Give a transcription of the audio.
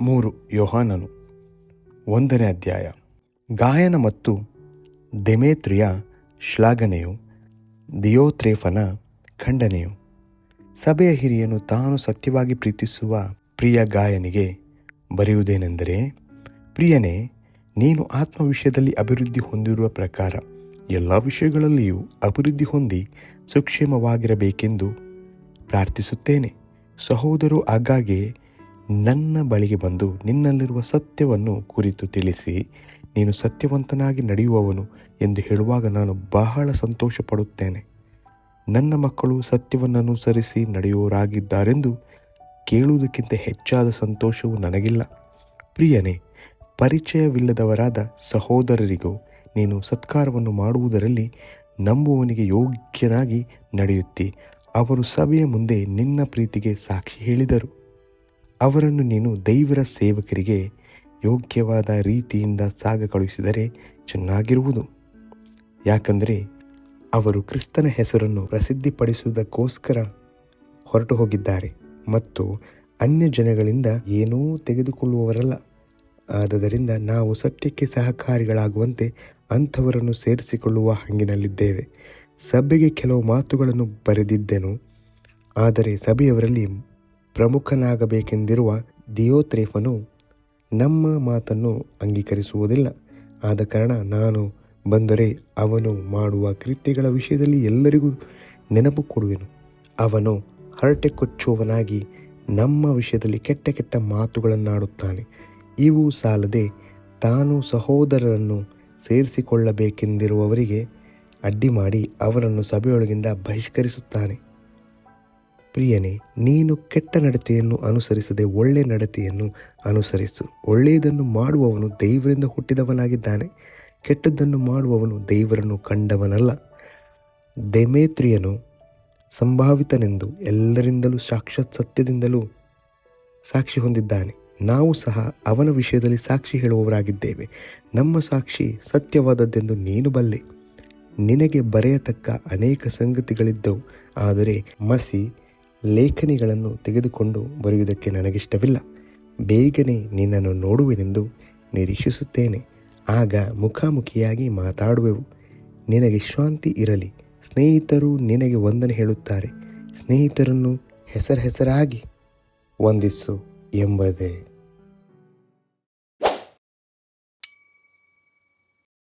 3 ಯೋಹಾನನು 1ನೇ ಅಧ್ಯಾಯ. ಗಾಯನ ಮತ್ತು ದೆಮೇತ್ರಿಯ ಶ್ಲಾಘನೆಯು, ದಿಯೋತ್ರೇಫನ ಖಂಡನೆಯು. ಸಭೆಯ ಹಿರಿಯನು ತಾನು ಸತ್ಯವಾಗಿ ಪ್ರೀತಿಸುವ ಪ್ರಿಯ ಗಾಯನಿಗೆ ಬರೆಯುವುದೇನೆಂದರೆ, ಪ್ರಿಯನೇ, ನೀನು ಆತ್ಮ ವಿಷಯದಲ್ಲಿ ಅಭಿವೃದ್ಧಿ ಹೊಂದಿರುವ ಪ್ರಕಾರ ಎಲ್ಲ ವಿಷಯಗಳಲ್ಲಿಯೂ ಅಭಿವೃದ್ಧಿ ಹೊಂದಿ ಸುಕ್ಷೇಮವಾಗಿರಬೇಕೆಂದು ಪ್ರಾರ್ಥಿಸುತ್ತೇನೆ. ಸಹೋದರರು ಆಗಾಗ್ಗೆ ನನ್ನ ಬಳಿಗೆ ಬಂದು ನಿನ್ನಲ್ಲಿರುವ ಸತ್ಯವನ್ನು ಕುರಿತು ತಿಳಿಸಿ, ನೀನು ಸತ್ಯವಂತನಾಗಿ ನಡೆಯುವವನು ಎಂದು ಹೇಳುವಾಗ ನಾನು ಬಹಳ ಸಂತೋಷ ಪಡುತ್ತೇನೆ. ನನ್ನ ಮಕ್ಕಳು ಸತ್ಯವನ್ನು ಅನುಸರಿಸಿ ನಡೆಯುವವರಾಗಿದ್ದಾರೆಂದು ಕೇಳುವುದಕ್ಕಿಂತ ಹೆಚ್ಚಾದ ಸಂತೋಷವು ನನಗಿಲ್ಲ. ಪ್ರಿಯನೇ, ಪರಿಚಯವಿಲ್ಲದವರಾದ ಸಹೋದರರಿಗೂ ನೀನು ಸತ್ಕಾರವನ್ನು ಮಾಡುವುದರಲ್ಲಿ ನಂಬುವವನಿಗೆ ಯೋಗ್ಯನಾಗಿ ನಡೆಯುತ್ತಿ. ಅವರು ಸಭೆಯ ಮುಂದೆ ನಿನ್ನ ಪ್ರೀತಿಗೆ ಸಾಕ್ಷಿ ಹೇಳಿದರು. ಅವರನ್ನು ನೀನು ದೈವರ ಸೇವಕರಿಗೆ ಯೋಗ್ಯವಾದ ರೀತಿಯಿಂದ ಸಾಗ ಕಳುಹಿಸಿದರೆ ಚೆನ್ನಾಗಿರುವುದು. ಯಾಕಂದರೆ ಅವರು ಕ್ರಿಸ್ತನ ಹೆಸರನ್ನು ಪ್ರಸಿದ್ಧಿಪಡಿಸುವುದಕ್ಕೋಸ್ಕರ ಹೊರಟು ಹೋಗಿದ್ದಾರೆ ಮತ್ತು ಅನ್ಯ ಜನಗಳಿಂದ ಏನೂ ತೆಗೆದುಕೊಳ್ಳುವವರಲ್ಲ. ಆದುದರಿಂದ ನಾವು ಸತ್ಯಕ್ಕೆ ಸಹಕಾರಿಗಳಾಗುವಂತೆ ಅಂಥವರನ್ನು ಸೇರಿಸಿಕೊಳ್ಳುವ ಹಂಗಿನಲ್ಲಿದ್ದೇವೆ. ಸಭೆಗೆ ಕೆಲವು ಮಾತುಗಳನ್ನು ಬರೆದಿದ್ದೆನು, ಆದರೆ ಸಭೆಯವರಲ್ಲಿ ಪ್ರಮುಖನಾಗಬೇಕೆಂದಿರುವ ದಿಯೋತ್ರೇಫನು ನಮ್ಮ ಮಾತನ್ನು ಅಂಗೀಕರಿಸುವುದಿಲ್ಲ. ಆದ ಕಾರಣ ನಾನು ಬಂದರೆ ಅವನು ಮಾಡುವ ಕೃತ್ಯಗಳ ವಿಷಯದಲ್ಲಿ ಎಲ್ಲರಿಗೂ ನೆನಪು ಕೊಡುವೆನು. ಅವನು ಹರಟೆ ಕೊಚ್ಚುವವನಾಗಿ ನಮ್ಮ ವಿಷಯದಲ್ಲಿ ಕೆಟ್ಟ ಕೆಟ್ಟ ಮಾತುಗಳನ್ನಾಡುತ್ತಾನೆ. ಇವು ಸಾಲದೆ ತಾನು ಸಹೋದರರನ್ನು ಸೇರಿಸಿಕೊಳ್ಳಬೇಕೆಂದಿರುವವರಿಗೆ ಅಡ್ಡಿ ಮಾಡಿ ಅವರನ್ನು ಸಭೆಯೊಳಗಿಂದ ಬಹಿಷ್ಕರಿಸುತ್ತಾನೆ. ಪ್ರಿಯನೇ, ನೀನು ಕೆಟ್ಟ ನಡತೆಯನ್ನು ಅನುಸರಿಸದೆ ಒಳ್ಳೆ ನಡತೆಯನ್ನು ಅನುಸರಿಸು. ಒಳ್ಳೆಯದನ್ನು ಮಾಡುವವನು ದೇವರಿಂದ ಹುಟ್ಟಿದವನಾಗಿದ್ದಾನೆ, ಕೆಟ್ಟದ್ದನ್ನು ಮಾಡುವವನು ದೇವರನ್ನು ಕಂಡವನಲ್ಲ. ದೆಮೇತ್ರಿಯನು ಸಂಭಾವಿತನೆಂದು ಎಲ್ಲರಿಂದಲೂ ಸಾಕ್ಷಾತ್ ಸತ್ಯದಿಂದಲೂ ಸಾಕ್ಷಿ ಹೊಂದಿದ್ದಾನೆ. ನಾವು ಸಹ ಅವನ ವಿಷಯದಲ್ಲಿ ಸಾಕ್ಷಿ ಹೇಳುವವರಾಗಿದ್ದೇವೆ. ನಮ್ಮ ಸಾಕ್ಷಿ ಸತ್ಯವಾದದ್ದೆಂದು ನೀನು ಬಲ್ಲೆ. ನಿನಗೆ ಬರೆಯತಕ್ಕ ಅನೇಕ ಸಂಗತಿಗಳಿದ್ದವು, ಆದರೆ ಮಸಿ ಲೇಖನಿಗಳನ್ನು ತೆಗೆದುಕೊಂಡು ಬರೆಯುವುದಕ್ಕೆ ನನಗಿಷ್ಟವಿಲ್ಲ. ಬೇಗನೆ ನಿನ್ನನ್ನು ನೋಡುವೆನೆಂದು ನಿರೀಕ್ಷಿಸುತ್ತೇನೆ. ಆಗ ಮುಖಾಮುಖಿಯಾಗಿ ಮಾತಾಡುವೆವು. ನಿನಗೆ ಶಾಂತಿ ಇರಲಿ. ಸ್ನೇಹಿತರು ನಿನಗೆ ವಂದನೆ ಹೇಳುತ್ತಾರೆ. ಸ್ನೇಹಿತರನ್ನು ಹೆಸರಾಗಿ ವಂದಿಸು ಎಂಬುದೇ.